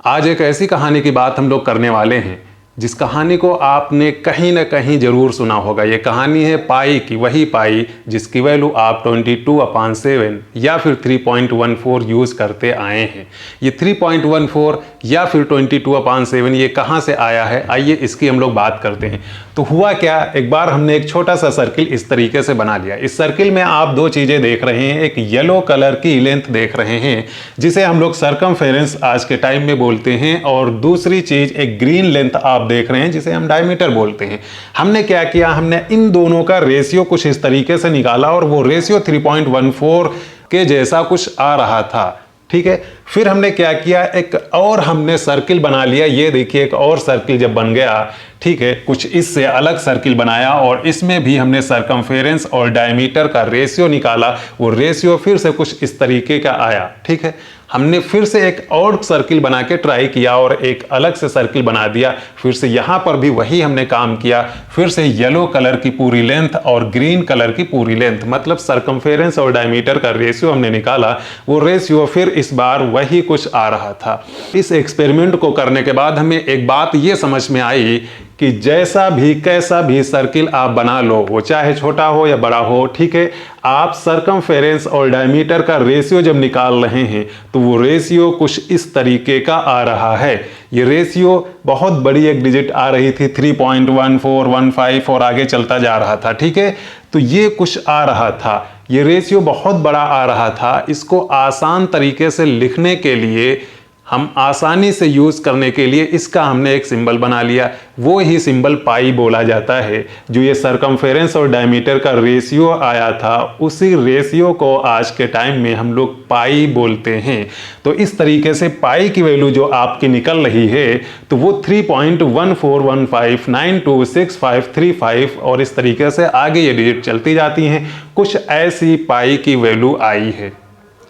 आज एक ऐसी कहानी की बात हम लोग करने वाले हैं जिस कहानी को आपने कहीं ना कहीं ज़रूर सुना होगा। ये कहानी है पाई की, वही पाई जिसकी वैल्यू आप 22/7 या फिर 3.14 यूज़ करते आए हैं। ये 3.14 या फिर 22/7 ये कहाँ से आया है, आइए इसकी हम लोग बात करते हैं। तो हुआ क्या, एक बार हमने एक छोटा सा सर्किल इस तरीके से बना लिया। इस सर्किल में आप दो चीज़ें देख रहे हैं, एक येलो कलर की लेंथ देख रहे हैं जिसे हम लोग सर्कमफेरेंस आज के टाइम में बोलते हैं, और दूसरी चीज़ एक ग्रीन लेंथ आप देख रहे हैं जिसे हम डायमीटर बोलते हैं। हमने क्या किया, हमने इन दोनों का रेशियो कुछ इस तरीके से निकाला और वो रेशियो 3.14 के जैसा कुछ आ रहा था। ठीक है, फिर हमने क्या किया, एक और हमने सर्किल बना लिया। ये देखिए एक और सर्किल जब बन गया, ठीक है, कुछ इससे अलग सर्किल बनाया और इसमें भी हमने सर्कमफेरेंस और डायमीटर का रेशियो निकाला। वो रेशियो फिर से कुछ इस तरीके का आया। ठीक है, हमने फिर से एक और सर्किल बना के ट्राई किया और एक अलग से सर्किल बना दिया। फिर से यहाँ पर भी वही हमने काम किया, फिर से येलो कलर की पूरी लेंथ और ग्रीन कलर की पूरी लेंथ, मतलब सर्कमफेरेंस और डायमीटर का रेशियो हमने निकाला। वो रेशियो फिर इस बार वही कुछ आ रहा था। इस एक्सपेरिमेंट को करने के बाद हमें एक बात ये समझ में आई कि जैसा भी कैसा भी सर्किल आप बना लो, वो चाहे छोटा हो या बड़ा हो, ठीक है, आप सर्कमफेरेंस और डायमीटर का रेशियो जब निकाल रहे हैं तो वो रेशियो कुछ इस तरीके का आ रहा है। ये रेशियो बहुत बड़ी एक डिजिट आ रही थी, 3.1415 और आगे चलता जा रहा था। ठीक है, तो ये कुछ आ रहा था, ये रेशियो बहुत बड़ा आ रहा था। इसको आसान तरीके से लिखने के लिए, हम आसानी से यूज़ करने के लिए इसका हमने एक सिंबल बना लिया। वो ही सिंबल पाई बोला जाता है। जो ये सर्कमफेरेंस और डायमीटर का रेशियो आया था, उसी रेशियो को आज के टाइम में हम लोग पाई बोलते हैं। तो इस तरीके से पाई की वैल्यू जो आपकी निकल रही है तो वो 3.1415926535 और इस तरीके से आगे ये डिजिट चलती जाती हैं। कुछ ऐसी पाई की वैल्यू आई है।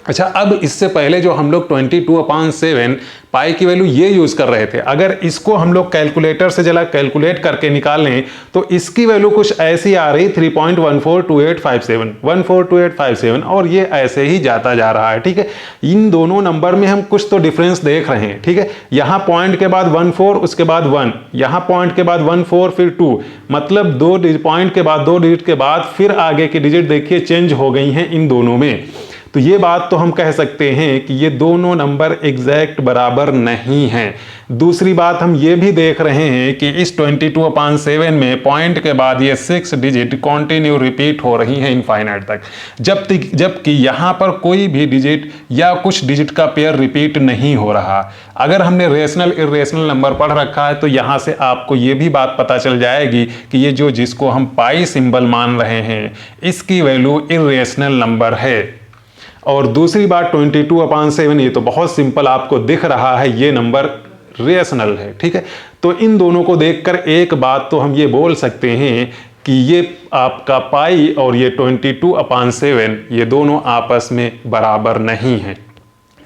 अच्छा, अब इससे पहले जो हम लोग 22/7 पाई की वैल्यू ये यूज़ कर रहे थे, अगर इसको हम लोग कैलकुलेटर से जला कैलकुलेट करके निकालें तो इसकी वैल्यू कुछ ऐसी आ रही 3.142857 और ये ऐसे ही जाता जा रहा है। ठीक है, इन दोनों नंबर में हम कुछ तो डिफरेंस देख रहे हैं। ठीक है, यहाँ पॉइंट के बाद 14, उसके बाद 1, यहाँ पॉइंट के बाद 14, फिर 2, मतलब दो पॉइंट के बाद, दो डिजिट के बाद फिर आगे की डिजिट देखिए चेंज हो गई हैं इन दोनों में। तो ये बात तो हम कह सकते हैं कि ये दोनों नंबर एग्जैक्ट बराबर नहीं हैं। दूसरी बात हम ये भी देख रहे हैं कि इस 22/7 में पॉइंट के बाद ये 6 डिजिट कंटिन्यू रिपीट हो रही हैं इनफाइनाइट तक, जबकि यहाँ पर कोई भी डिजिट या कुछ डिजिट का पेयर रिपीट नहीं हो रहा। अगर हमने रेशनल इरेशनल नंबर पढ़ रखा है तो यहाँ से आपको ये भी बात पता चल जाएगी कि ये जो जिसको हम पाई सिंबल मान रहे हैं इसकी वैल्यू इरेशनल नंबर है। और दूसरी बात 22/7 ये तो बहुत सिंपल आपको दिख रहा है, ये नंबर रेशनल है। ठीक है, तो इन दोनों को देखकर एक बात तो हम ये बोल सकते हैं कि ये आपका पाई और ये 22/7 ये दोनों आपस में बराबर नहीं हैं।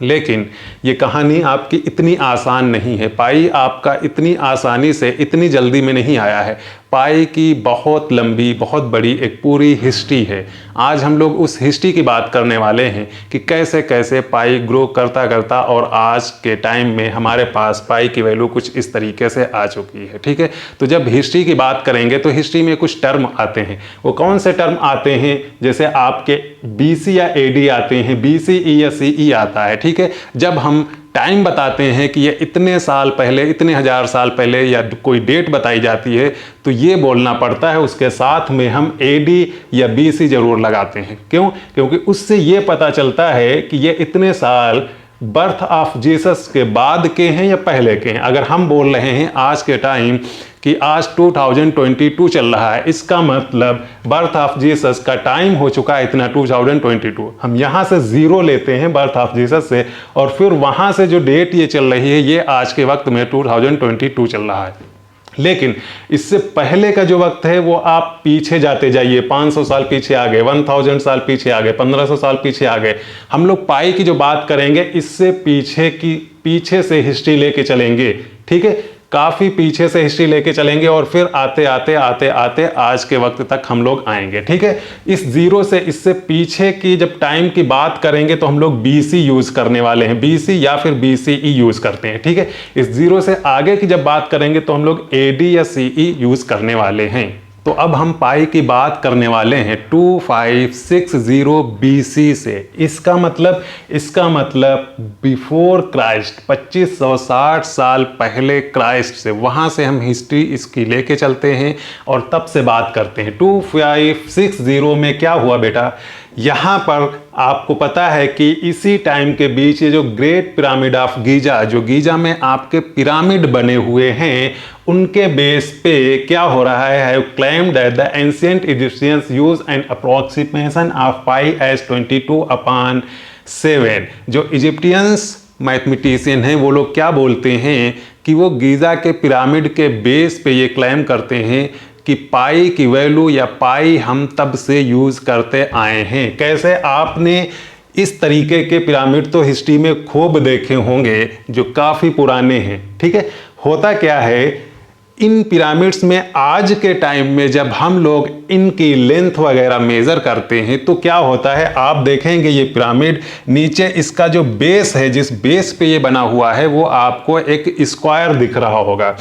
लेकिन ये कहानी आपकी इतनी आसान नहीं है। पाई आपका इतनी आसानी से इतनी जल्दी में नहीं आया है। पाई की बहुत लंबी, बहुत बड़ी एक पूरी हिस्ट्री है। आज हम लोग उस हिस्ट्री की बात करने वाले हैं कि कैसे कैसे पाई ग्रो करता करता और आज के टाइम में हमारे पास पाई की वैल्यू कुछ इस तरीके से आ चुकी है। ठीक है, तो जब हिस्ट्री की बात करेंगे तो हिस्ट्री में कुछ टर्म आते हैं। वो कौन से टर्म आते हैं, जैसे आपके BC या AD आते हैं, BCE या CE आता है। ठीक है, जब हम टाइम बताते हैं कि ये इतने साल पहले, इतने हजार साल पहले या कोई डेट बताई जाती है तो ये बोलना पड़ता है, उसके साथ में हम AD या BC जरूर लगाते हैं। क्यों? क्योंकि उससे ये पता चलता है कि ये इतने साल बर्थ ऑफ जीसस के बाद के हैं या पहले के हैं। अगर हम बोल रहे हैं आज के टाइम कि आज 2022 चल रहा है, इसका मतलब बर्थ ऑफ जीसस का टाइम हो चुका है इतना 2022। हम यहाँ से 0 लेते हैं बर्थ ऑफ जीसस से और फिर वहाँ से जो डेट ये चल रही है ये आज के वक्त में 2022 चल रहा है। लेकिन इससे पहले का जो वक्त है वो आप पीछे जाते जाइए, 500 साल पीछे आ गए, 1000 साल पीछे आ गए, 1500 साल पीछे आ गए। हम लोग पाई की जो बात करेंगे इससे पीछे से हिस्ट्री लेके चलेंगे। ठीक है, काफ़ी पीछे से हिस्ट्री लेके चलेंगे और फिर आते आते आते आते आज के वक्त तक हम लोग आएंगे, ठीक है। इस जीरो से इससे पीछे की जब टाइम की बात करेंगे तो हम लोग BC यूज करने वाले हैं, BC या फिर BCE यूज करते हैं, ठीक है। इस जीरो से आगे की जब बात करेंगे तो हम लोग AD या CE यूज करने वाले हैं। तो अब हम पाई की बात करने वाले हैं 2560 BC से। इसका मतलब बिफोर क्राइस्ट, 2560 साल पहले क्राइस्ट से, वहां से हम हिस्ट्री इसकी लेके चलते हैं और तब से बात करते हैं। 2560 में क्या हुआ बेटा, यहाँ पर आपको पता है कि इसी टाइम के बीच ये जो ग्रेट पिरामिड ऑफ गीजा, जो गीजा में आपके पिरामिड बने हुए हैं, उनके बेस पे क्या हो रहा है, have claimed that the ancient Egyptians use an approximation of pi as 22/7। जो इजिप्टियंस मैथमेटिशियन हैं वो लोग क्या बोलते हैं कि वो गीजा के पिरामिड के बेस पे ये क्लेम करते हैं कि पाई की वैल्यू या पाई हम तब से यूज करते आए हैं। कैसे, आपने इस तरीके के पिरामिड तो हिस्ट्री में खूब देखे होंगे जो काफ़ी पुराने हैं, ठीक है। होता क्या है, इन पिरामिड्स में आज के टाइम में जब हम लोग इनकी लेंथ वगैरह मेज़र करते हैं तो क्या होता है, आप देखेंगे ये पिरामिड नीचे इसका जो बेस है, जिस बेस पे ये बना हुआ है वो आपको एक स्क्वायर दिख रहा होगा।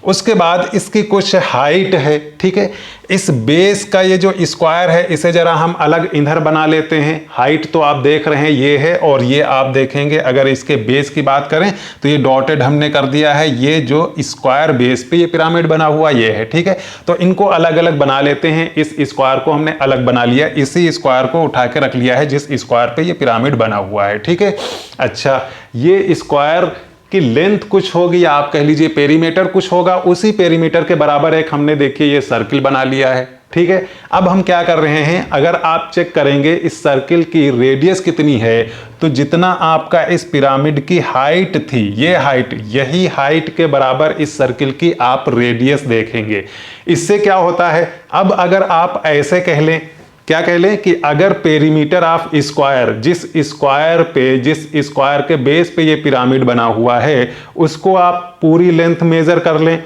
उसके बाद इसकी कुछ हाइट है, ठीक है। इस बेस का ये जो स्क्वायर है इसे जरा हम अलग इधर बना लेते हैं। हाइट तो आप देख रहे हैं ये है, और ये आप देखेंगे अगर इसके बेस की बात करें तो ये डॉटेड हमने कर दिया है, ये जो स्क्वायर बेस पे ये पिरामिड बना हुआ ये है, ठीक है। तो इनको अलग अलग बना लेते हैं। इस स्क्वायर को हमने अलग बना लिया, इसी स्क्वायर को उठा के रख लिया है जिस स्क्वायर पे ये पिरामिड बना हुआ है, ठीक है। अच्छा, ये स्क्वायर की लेंथ कुछ होगी, आप कह लीजिए पेरीमीटर कुछ होगा, उसी पेरीमीटर के बराबर एक हमने देखिए ये सर्किल बना लिया है, ठीक है। अब हम क्या कर रहे हैं, अगर आप चेक करेंगे इस सर्किल की रेडियस कितनी है, तो जितना आपका इस पिरामिड की हाइट थी, ये हाइट, यही हाइट के बराबर इस सर्किल की आप रेडियस देखेंगे। इससे क्या होता है, अब अगर आप ऐसे कह लें, क्या कह लें कि अगर पेरीमीटर ऑफ स्क्वायर, जिस स्क्वायर के बेस पे ये पिरामिड बना हुआ है, उसको आप पूरी लेंथ मेजर कर लें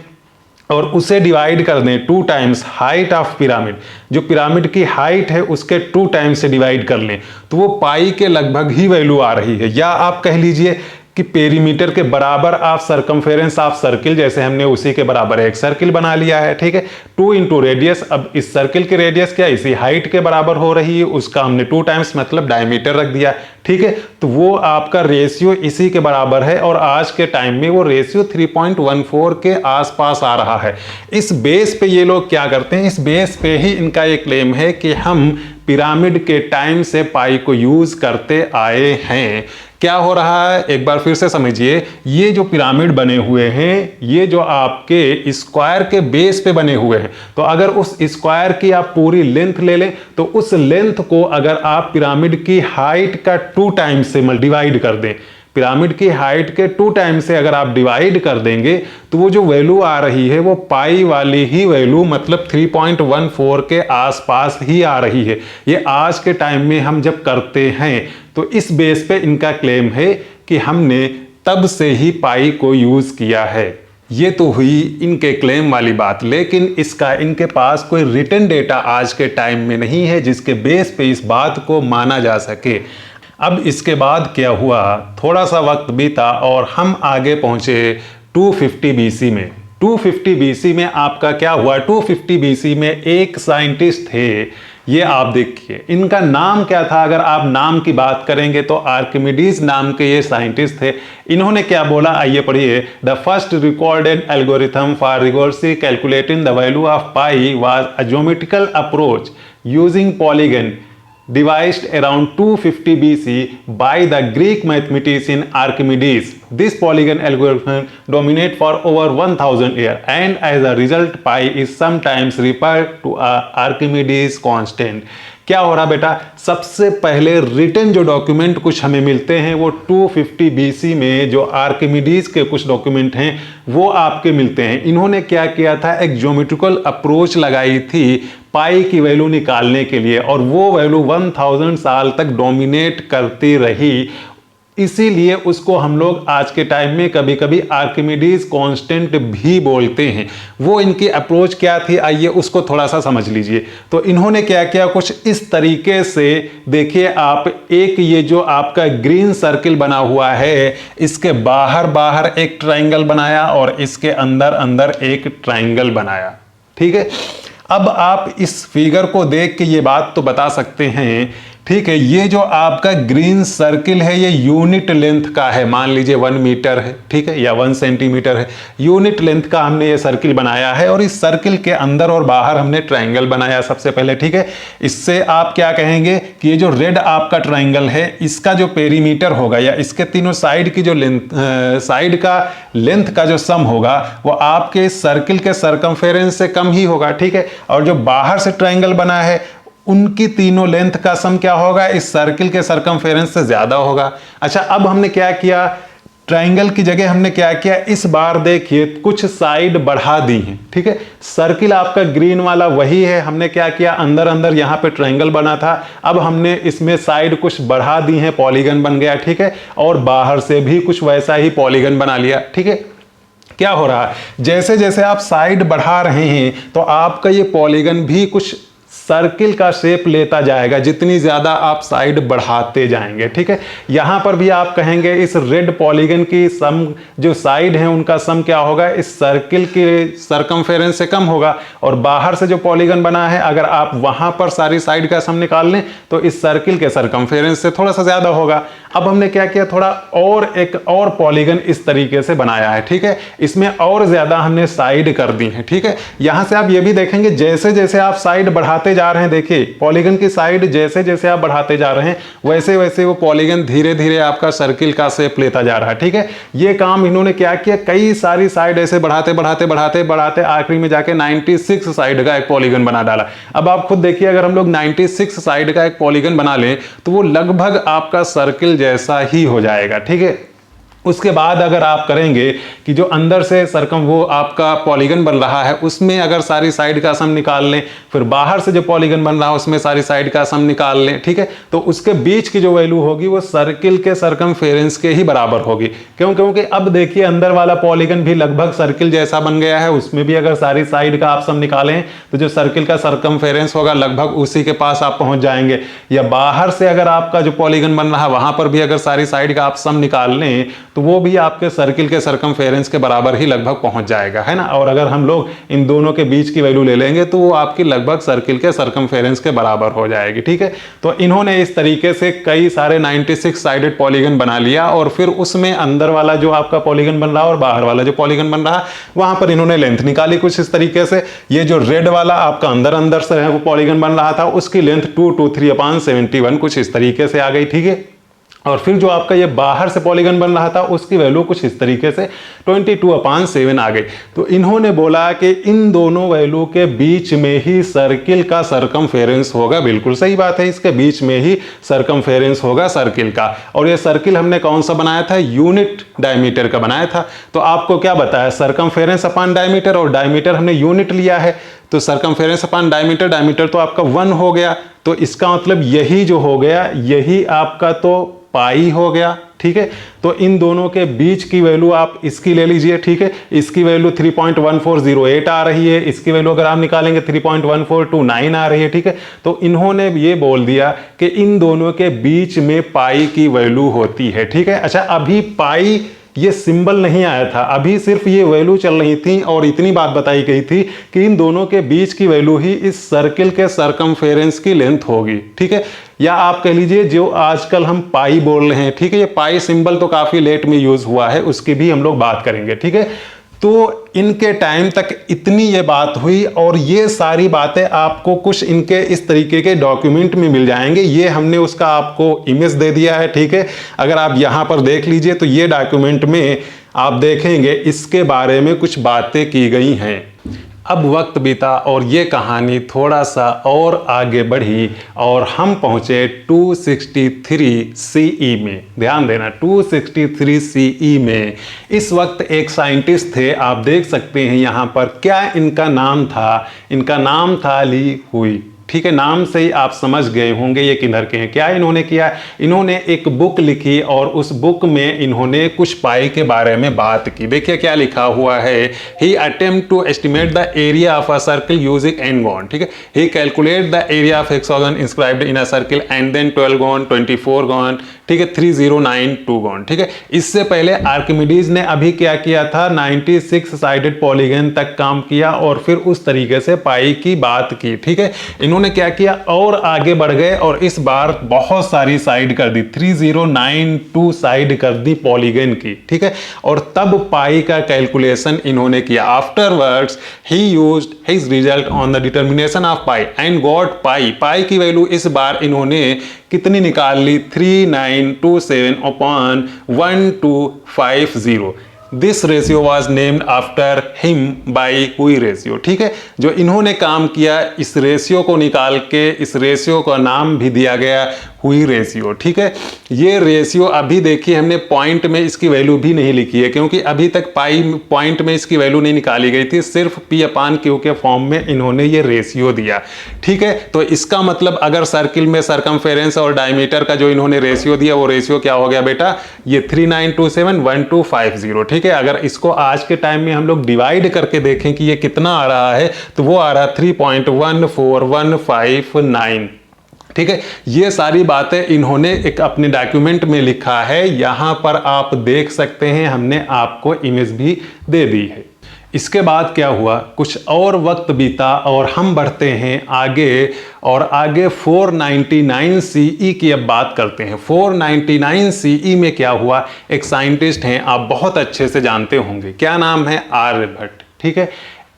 और उसे डिवाइड कर दें 2 टाइम्स हाइट ऑफ पिरामिड, जो पिरामिड की हाइट है उसके 2 टाइम्स से डिवाइड कर लें, तो वो पाई के लगभग ही वैल्यू आ रही है। या आप कह लीजिए कि पेरीमीटर के बराबर आप सरकमफेरेंस ऑफ सर्किल, जैसे हमने उसी के बराबर एक सर्किल बना लिया है, ठीक है। 2 इंटू रेडियस, अब इस सर्किल की रेडियस क्या इसी हाइट के बराबर हो रही है, उसका हमने 2 टाइम्स मतलब डायमीटर रख दिया, ठीक है। तो वो आपका रेशियो इसी के बराबर है और आज के टाइम में वो रेशियो 3.14 के आसपास आ रहा है। इस बेस पे ये लोग क्या करते हैं, इस बेस पे ही इनका ये क्लेम है कि हम पिरामिड के टाइम से पाई को यूज करते आए हैं। क्या हो रहा है, एक बार फिर से समझिए, ये जो पिरामिड बने हुए हैं, ये जो आपके स्क्वायर के बेस पे बने हुए हैं, तो अगर उस स्क्वायर की आप पूरी लेंथ ले लें तो उस लेंथ को अगर आप पिरामिड की हाइट का 2 टाइम्स से डिवाइड कर दें, पिरामिड की हाइट के 2 टाइम्स से अगर आप डिवाइड कर देंगे तो वो जो वैल्यू आ रही है वो पाई वाली ही वैल्यू, मतलब 3.14 के आसपास ही आ रही है। ये आज के टाइम में हम जब करते हैं तो इस बेस पे इनका क्लेम है कि हमने तब से ही पाई को यूज किया है। ये तो हुई इनके क्लेम वाली बात, लेकिन इसका इनके पास कोई रिटन डेटा आज के टाइम में नहीं है जिसके बेस पे इस बात को माना जा सके। अब इसके बाद क्या हुआ, थोड़ा सा वक्त बीता और हम आगे पहुंचे 250 BC में। 250 BC में आपका क्या हुआ, 250 BC में एक साइंटिस्ट थे, ये आप देखिए इनका नाम क्या था। अगर आप नाम की बात करेंगे तो आर्किमिडीज नाम के ये साइंटिस्ट थे। इन्होंने क्या बोला, आइए पढ़िए। The first recorded algorithm for rigorously calculating the value of pi was a geometrical approach using polygon devised around 250 BC by the Greek mathematician Archimedes. This polygon algorithm dominated for over 1000 years, and as a result pi is sometimes referred to as Archimedes constant. क्या हो रहा बेटा, सबसे पहले written जो document कुछ हमें मिलते हैं वो 250 BC में जो आर्किमिडीज के कुछ डॉक्यूमेंट हैं वो आपके मिलते हैं। इन्होंने क्या किया था, एक ज्योमेट्रिकल अप्रोच लगाई थी पाई की वैल्यू निकालने के लिए, और वो वैल्यू 1000 साल तक डोमिनेट करती रही। इसीलिए उसको हम लोग आज के टाइम में कभी कभी आर्किमिडीज कांस्टेंट भी बोलते हैं। वो इनकी अप्रोच क्या थी, आइए उसको थोड़ा सा समझ लीजिए। तो इन्होंने क्या किया, कुछ इस तरीके से देखिए आप, एक ये जो आपका ग्रीन सर्किल बना हुआ है, इसके बाहर बाहर एक ट्राइंगल बनाया और इसके अंदर अंदर एक ट्राइंगल बनाया। ठीक है, अब आप इस फिगर को देख के ये बात तो बता सकते हैं, ठीक है, ये जो आपका ग्रीन सर्किल है ये यूनिट लेंथ का है, मान लीजिए 1 मीटर है, ठीक है, या 1 सेंटीमीटर है, यूनिट लेंथ का हमने ये सर्किल बनाया है और इस सर्किल के अंदर और बाहर हमने ट्रायंगल बनाया सबसे पहले। ठीक है, इससे आप क्या कहेंगे कि ये जो रेड आपका ट्रायंगल है इसका जो पेरीमीटर होगा या इसके तीनों साइड की जो लेंथ, साइड का लेंथ का जो सम होगा वो आपके सर्किल के सरकमफेरेंस से कम ही होगा। ठीक है, और जो बाहर से ट्रायंगल बना है उनकी तीनों लेंथ का सम क्या होगा, इस सर्किल के सरकमफेरेंस से ज्यादा होगा। अच्छा, अब हमने क्या किया, ट्रायंगल की जगह हमने क्या किया, इस बार देखिए कुछ साइड बढ़ा दी हैं। ठीक है, सर्किल आपका ग्रीन वाला वही है, हमने क्या किया, अंदर अंदर यहां पे ट्रायंगल बना था, अब हमने इसमें साइड कुछ बढ़ा दी हैं, पॉलीगन बन गया। ठीक है, और बाहर से भी कुछ वैसा ही पॉलीगन बना लिया। ठीक है, क्या हो रहा है, जैसे जैसे आप साइड बढ़ा रहे हैं तो आपका ये पॉलीगन भी कुछ सर्किल का शेप लेता जाएगा जितनी ज्यादा आप साइड बढ़ाते जाएंगे। ठीक है, यहां पर भी आप कहेंगे इस रेड पॉलीगन की सम जो साइड है उनका सम क्या होगा, इस सर्किल के सरकमफेरेंस से कम होगा, और बाहर से जो पॉलीगन बना है अगर आप वहां पर सारी साइड का सम निकाल लें तो इस सर्किल के सरकमफेरेंस से थोड़ा सा ज्यादा होगा। अब हमने क्या किया, थोड़ा और एक और पॉलीगन इस तरीके से बनाया है। ठीक है, इसमें और ज्यादा हमने साइड कर दी है। ठीक है, यहां से आप ये भी देखेंगे जैसे जैसे आप साइड बढ़ाते जा रहे हैं, देखिए पॉलीगन की साइड जैसे जैसे आप बढ़ाते जा रहे हैं वैसे वैसे वो पॉलीगन धीरे धीरे आपका सर्किल का शेप लेता जा रहा है। ठीक है, ये काम इन्होंने क्या किया, कई सारी साइड ऐसे बढ़ाते बढ़ाते बढ़ाते बढ़ाते आखिरी में जाके 96 साइड का एक पॉलीगन बना डाला। अब आप खुद देखिए, अगर हम लोग 96 साइड का एक पॉलीगन बना लें तो वो लगभग आपका सर्किल जैसा ही हो जाएगा। ठीक है, उसके बाद अगर आप करेंगे कि जो अंदर से सरकम वो आपका पॉलीगन बन रहा है उसमें अगर सारी साइड का सम निकाल लें, फिर बाहर से जो पॉलीगन बन रहा है उसमें सारी साइड का सम निकाल लें, ठीक है, तो उसके बीच की जो वैल्यू होगी वो सर्किल के सरकमफेरेंस के ही बराबर होगी। क्यों, क्योंकि अब देखिए अंदर वाला पॉलीगन भी लगभग सर्किल जैसा बन गया है, उसमें भी अगर सारी साइड का आप सम निकालें तो जो सर्किल का सरकमफेरेंस होगा लगभग उसी के पास आप पहुंच जाएंगे। या बाहर से अगर आपका जो पॉलीगन बन रहा है वहां पर भी अगर सारी साइड का आप सम निकाल लें तो वो भी आपके सर्किल के सरकमफेरेंस के बराबर ही लगभग पहुंच जाएगा, है ना। और अगर हम लोग इन दोनों के बीच की वैल्यू ले लेंगे तो वो आपकी लगभग सर्किल के सरकमफेरेंस के बराबर हो जाएगी। ठीक है, तो इन्होंने इस तरीके से कई सारे 96 साइडेड पॉलीगन बना लिया और फिर उसमें अंदर वाला जो आपका पॉलीगन बन रहा है और बाहर वाला जो पॉलीगन बन रहा है वहां पर इन्होंने लेंथ निकाली कुछ इस तरीके से। ये जो रेड वाला आपका अंदर अंदर से है वो पॉलीगन बन रहा था, उसकी लेंथ 223/71 कुछ इस तरीके से आ गई। ठीक है, और फिर जो आपका ये बाहर से पॉलीगन बन रहा था उसकी वैल्यू कुछ इस तरीके से 22/7 आ गई। तो इन्होंने बोला कि इन दोनों वैल्यू के बीच में ही सर्किल का सरकमफेरेंस होगा। बिल्कुल सही बात है, इसके बीच में ही सरकमफेरेंस होगा सर्किल का। और ये सर्किल हमने कौन सा बनाया था, यूनिट डायमीटर का बनाया था। तो आपको क्या बताया, सरकमफेरेंस अपॉन डायमीटर, और डायमीटर हमने यूनिट लिया है तो सरकमफेरेंस अपॉन डायमीटर, डायमीटर तो आपका 1 हो गया, तो इसका मतलब यही जो हो गया यही आपका तो पाई हो गया। ठीक है, तो इन दोनों के बीच की वैल्यू आप इसकी ले लीजिए। ठीक है, इसकी वैल्यू 3.1408 आ रही है, इसकी वैल्यू अगर आप निकालेंगे 3.1429 आ रही है। ठीक है, तो इन्होंने ये बोल दिया कि इन दोनों के बीच में पाई की वैल्यू होती है। ठीक है, अच्छा अभी पाई ये सिंबल नहीं आया था, अभी सिर्फ ये वैल्यू चल रही थी और इतनी बात बताई गई थी कि इन दोनों के बीच की वैल्यू ही इस सर्किल के सरकमफेरेंस की लेंथ होगी। ठीक है, या आप कह लीजिए जो आजकल हम पाई बोल रहे हैं। ठीक है, ये पाई सिंबल तो काफी लेट में यूज हुआ है, उसकी भी हम लोग बात करेंगे। ठीक है, तो इनके टाइम तक इतनी ये बात हुई और ये सारी बातें आपको कुछ इनके इस तरीके के डॉक्यूमेंट में मिल जाएंगे। ये हमने उसका आपको इमेज दे दिया है। ठीक है, अगर आप यहां पर देख लीजिए तो ये डॉक्यूमेंट में आप देखेंगे इसके बारे में कुछ बातें की गई हैं। अब वक्त बीता और ये कहानी थोड़ा सा और आगे बढ़ी और हम पहुंचे 263 CE में। ध्यान देना 263 CE में इस वक्त एक साइंटिस्ट थे, आप देख सकते हैं यहाँ पर क्या इनका नाम था, इनका नाम था ली हुई। ठीक है, नाम से ही आप समझ गए होंगे ये किधर के हैं। क्या इन्होंने किया, इन्होंने एक बुक लिखी और उस बुक में इन्होंने कुछ पाई के बारे में बात की। देखिए क्या लिखा हुआ है, he attempt to estimate the area of a circle using n-gon, ठीक है, he calculate the area of hexagon inscribed in a circle and then 12-gon, 24-gon, ठीक है, 3092-gon, ठीक है। इससे पहले आर्किमिडीज ने अभी क्या किया था, 96 साइडेड पॉलीगन तक काम किया और फिर उस तरीके से पाई की बात की, ठीक है। इन्होंने क्या किया और आगे बढ़ गए और इस बार बहुत सारी साइड कर दी, 3092 साइड कर दी पॉलीगन की, ठीक है, और तब पाई का कैलकुलेशन इन्होंने किया। Afterwards he used his result on the determination of pi and got pi. Pi की वैल्यू इस बार इन्होंने कितनी निकाल ली, 3927/1250। This ratio was named after him by Hui ratio, ठीक है। जो इन्होंने काम किया इस रेशियो को निकाल के इस रेशियो का नाम भी दिया गया हुई रेशियो, ठीक है। ये रेशियो अभी देखिए हमने पॉइंट में इसकी वैल्यू भी नहीं लिखी है क्योंकि अभी तक पाई पॉइंट में इसकी वैल्यू नहीं निकाली गई थी, सिर्फ P/Q के फॉर्म में इन्होंने ये रेशियो दिया, ठीक है। तो इसका मतलब अगर सर्किल में सरकमफेरेंस और डायमीटर का जो इन्होंने रेशियो दिया वो रेशियो क्या हो गया बेटा, ये 3927/1250, ठीक है। अगर इसको आज के टाइम में हम लोग डिवाइड करके देखें कि ये कितना आ रहा है तो वो आ रहा है 3.14159, ठीक है। ये सारी बातें इन्होंने एक अपने डॉक्यूमेंट में लिखा है, यहां पर आप देख सकते हैं, हमने आपको इमेज भी दे दी है। इसके बाद क्या हुआ, कुछ और वक्त बीता और हम बढ़ते हैं आगे और आगे 499 CE की अब बात करते हैं। 499 CE में क्या हुआ, एक साइंटिस्ट हैं, आप बहुत अच्छे से जानते होंगे, क्या नाम है, आर्यभट्ट, ठीक है।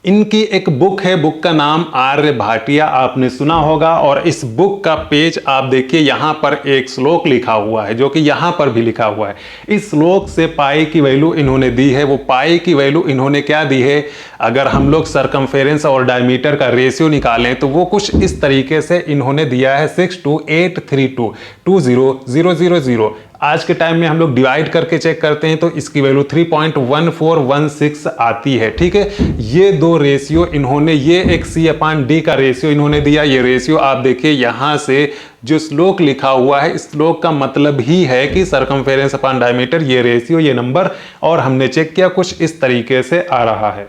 इनकी एक बुक है, बुक का नाम आर्यभाटिया, आपने सुना होगा। और इस बुक का पेज आप देखिए, यहां पर एक श्लोक लिखा हुआ है जो कि यहां पर भी लिखा हुआ है। इस श्लोक से पाई की वैल्यू इन्होंने दी है। वो पाई की वैल्यू इन्होंने क्या दी है, अगर हम लोग सरकमफेरेंस और डायमीटर का रेशियो निकालें तो वो कुछ इस तरीके से इन्होंने दिया है, 62832200000। आज के टाइम में हम लोग डिवाइड करके चेक करते हैं तो इसकी वैल्यू 3.1416 आती है, ठीक है। ये दो रेशियो इन्होंने, ये एक C/D का रेशियो इन्होंने दिया। ये रेशियो आप देखिए यहां से जो श्लोक लिखा हुआ है, इस श्लोक का मतलब ही है कि सरकमफेरेंस अपॉन डायमीटर, ये रेशियो, ये नंबर, और हमने चेक किया कुछ इस तरीके से आ रहा है।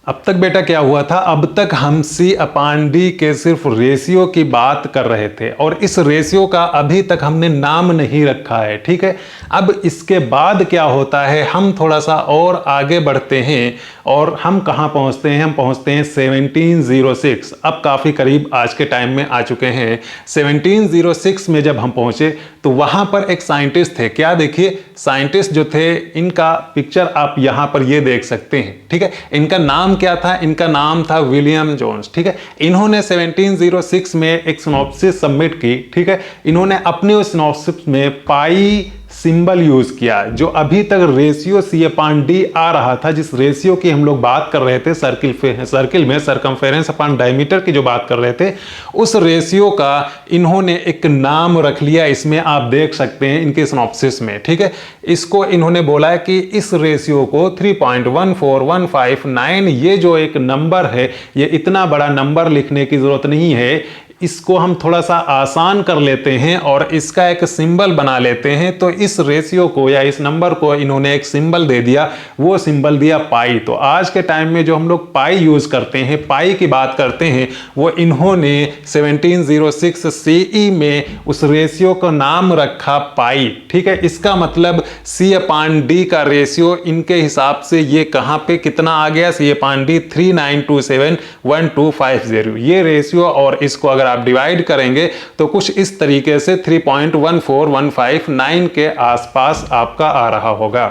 अब तक बेटा क्या हुआ था, अब तक हम C/D के सिर्फ रेशियो की बात कर रहे थे और इस रेशियो का अभी तक हमने नाम नहीं रखा है, ठीक है। अब इसके बाद क्या होता है, हम थोड़ा सा और आगे बढ़ते हैं और हम कहाँ पहुँचते हैं, हम पहुँचते हैं 1706। अब काफ़ी करीब आज के टाइम में आ चुके हैं। 1706 में जब हम पहुँचे तो वहाँ पर एक साइंटिस्ट थे, क्या देखिए, साइंटिस्ट जो थे इनका पिक्चर आप यहाँ पर ये देख सकते हैं, ठीक है। इनका नाम क्या था, इनका नाम था विलियम जोन्स, ठीक है। इन्होंने 1706 में एक सिनॉप्सिस सबमिट की, ठीक है। इन्होंने अपने उस सिनॉप्सिस में पाई सिंबल यूज किया। जो अभी तक रेशियो C/D आ रहा था, जिस रेशियो की हम लोग बात कर रहे थे, सर्किल में सरकमफेरेंस अपॉन डायमीटर की जो बात कर रहे थे, उस रेशियो का इन्होंने एक नाम रख लिया। इसमें आप देख सकते हैं इनके सिनॉप्सिस में, ठीक है। इसको इन्होंने बोला कि इस रेशियो को 3.14159, ये जो एक नंबर है, ये इतना बड़ा नंबर लिखने की जरूरत नहीं है, इसको हम थोड़ा सा आसान कर लेते हैं और इसका एक सिंबल बना लेते हैं। तो इस रेशियो को या इस नंबर को इन्होंने एक सिंबल दे दिया, वो सिंबल दिया पाई। तो आज के टाइम में जो हम लोग पाई यूज करते हैं, पाई की बात करते हैं, वो इन्होंने 1706 CE में उस रेशियो का नाम रखा पाई, ठीक है। इसका मतलब C/D का रेशियो इनके हिसाब से ये कहाँ पे कितना आ गया, C/D 3927/1250, ये रेशियो। और इसको अगर आप डिवाइड करेंगे तो कुछ इस तरीके से 3.14159 के आसपास आपका आ रहा होगा।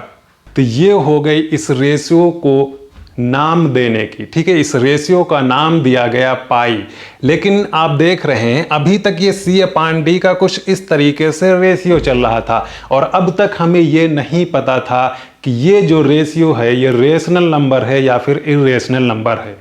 तो ये हो गई इस रेशियो को नाम देने की, ठीक है। इस रेशियो का नाम दिया गया पाई। लेकिन आप देख रहे हैं अभी तक ये C/D का कुछ इस तरीके से रेशियो चल रहा था और अब तक हमें ये नहीं पता था कि ये जो रेशियो है ये रेशनल नंबर है या फिर इरेशनल नंबर है।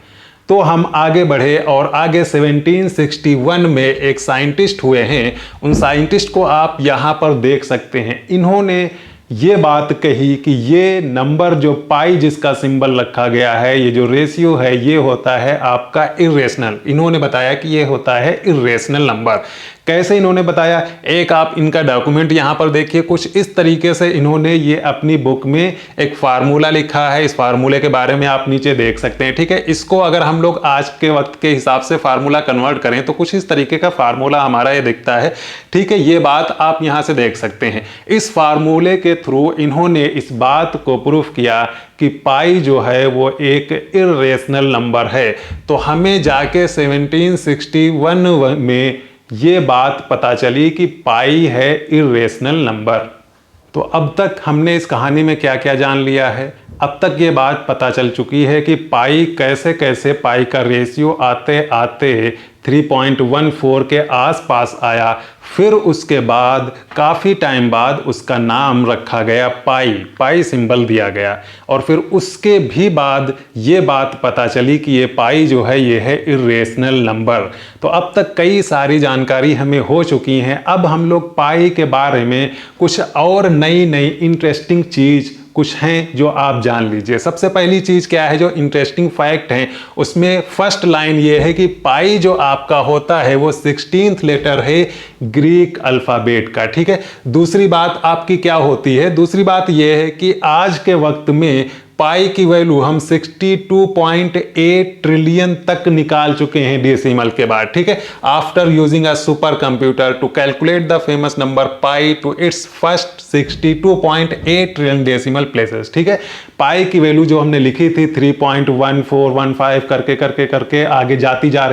तो हम आगे बढ़े और आगे 1761 में एक साइंटिस्ट हुए हैं। उन साइंटिस्ट को आप यहाँ पर देख सकते हैं। इन्होंने ये बात कही कि ये नंबर जो पाई जिसका सिंबल रखा गया है, ये जो रेशियो है, ये होता है आपका इर्रेशनल। इन्होंने बताया कि ये होता है इर्रेशनल नंबर। कैसे इन्होंने बताया, एक आप इनका डॉक्यूमेंट यहां पर देखिए, कुछ इस तरीके से इन्होंने ये अपनी बुक में एक फार्मूला लिखा है। इस फार्मूले के बारे में आप नीचे देख सकते हैं, ठीक है। इसको अगर हम लोग आज के वक्त के हिसाब से फार्मूला कन्वर्ट करें तो कुछ इस तरीके का फार्मूला हमारा ये दिखता है, ठीक है। ये बात आप यहां से देख सकते हैं। इस फार्मूले के थ्रू इन्होंने इस बात को प्रूफ किया कि पाई जो है वो एक इर्रेशनल नंबर है। तो हमें जाके 1761 में ये बात पता चली कि पाई है इर्रेशनल नंबर। तो अब तक हमने इस कहानी में क्या क्या जान लिया है। अब तक ये बात पता चल चुकी है कि पाई कैसे कैसे पाई का रेशियो आते आते 3.14 के आसपास आया। फिर उसके बाद काफ़ी टाइम बाद उसका नाम रखा गया पाई, पाई सिंबल दिया गया। और फिर उसके भी बाद ये बात पता चली कि ये पाई जो है ये है इर्रेशनल नंबर। तो अब तक कई सारी जानकारी हमें हो चुकी हैं। अब हम लोग पाई के बारे में कुछ और नई नई इंटरेस्टिंग चीज़ कुछ हैं जो आप जान लीजिए। सबसे पहली चीज क्या है, जो इंटरेस्टिंग फैक्ट है उसमें फर्स्ट लाइन ये है कि पाई जो आपका होता है वो 16th लेटर है ग्रीक अल्फाबेट का, ठीक है। दूसरी बात आपकी क्या होती है, दूसरी बात ये है कि आज के वक्त में पाई की वैल्यू हम 62.8 ट्रिलियन तक निकाल चुके हैं डेसिमल के बाद, ठीक है। After using a super computer to calculate the famous number pi to its first 62.8 trillion decimal places, ठीक है। पाई की वैल्यू जो हमने लिखी थी 3.1415 करके करके करके आगे जाती जा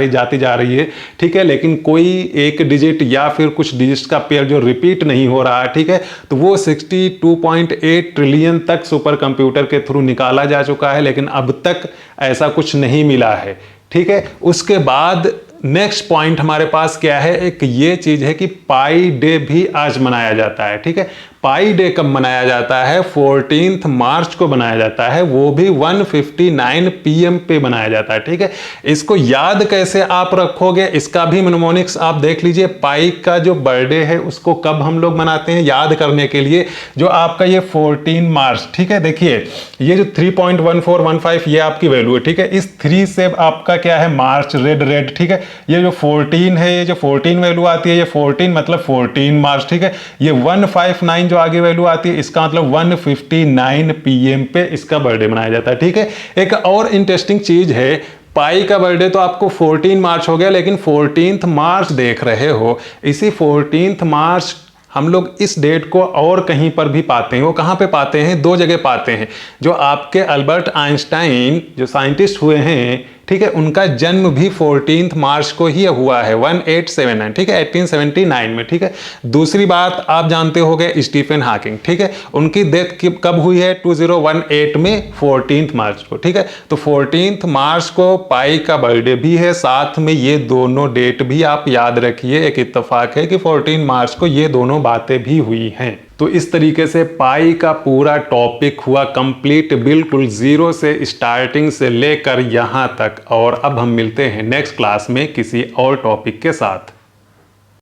रही है, ठीक है। लेकिन कोई एक डिजिट या फिर कुछ डिजिट्स का पेयर जो रिपीट नहीं हो रहा है, ठीक है, तो वो 62.8 ट्रिलियन तक सुपर कंप्यूटर के थ्रू निकाला जा चुका है। लेकिन अब तक ऐसा कुछ नहीं मिला है, ठीक है। उसके बाद नेक्स्ट पॉइंट हमारे पास क्या है, एक ये चीज है कि पाई डे भी आज मनाया जाता है, ठीक है। पाई डे कब मनाया जाता है, 14 मार्च को मनाया जाता है, वो भी 1:59 PM पे मनाया जाता है, ठीक है। इसको याद कैसे आप रखोगे, इसका भी निमोनिक्स आप देख लीजिए। पाई का जो बर्थडे है उसको कब हम लोग मनाते हैं, याद करने के लिए जो आपका ये 14 मार्च, ठीक है। देखिए ये जो 3.1415 ये आपकी वैल्यू है, ठीक है। इस 3 से आपका क्या है, मार्च रेड, ठीक है। ये जो 14 है, ये जो 14 वैल्यू आती है, ये 14 मतलब 14 मार्च, ठीक है। ये 159 जो आगे वैल्यू आती है, इसका मतलब 1:59 PM पे इसका बर्थडे मनाया जाता है, ठीक है। एक और इंटरेस्टिंग चीज है, पाई का बर्थडे तो आपको 14 मार्च हो गया, लेकिन 14th मार्च देख रहे हो, इसी 14th मार्च हम लोग इस डेट को और कहीं पर भी पाते हैं। वो कहाँ पे पाते हैं, दो जगह पाते हैं। जो आपके अल्बर्ट आइंस्टाइन जो साइंटिस्ट हुए हैं, ठीक है, उनका जन्म भी 14 मार्च को ही हुआ है 1879, ठीक है, 1879 में, ठीक है। दूसरी बात आप जानते होंगे स्टीफन हॉकिंग, ठीक है, उनकी डेथ कब हुई है, 2018 में 14 मार्च को, ठीक है। तो 14 मार्च को पाई का बर्थडे भी है, साथ में ये दोनों डेट भी आप याद रखिए। एक इत्तेफाक है कि 14 मार्च को ये दोनों बातें भी हुई हैं। तो इस तरीके से पाई का पूरा टॉपिक हुआ कंप्लीट, बिल्कुल जीरो से स्टार्टिंग से लेकर यहाँ तक। और अब हम मिलते हैं नेक्स्ट क्लास में किसी और टॉपिक के साथ।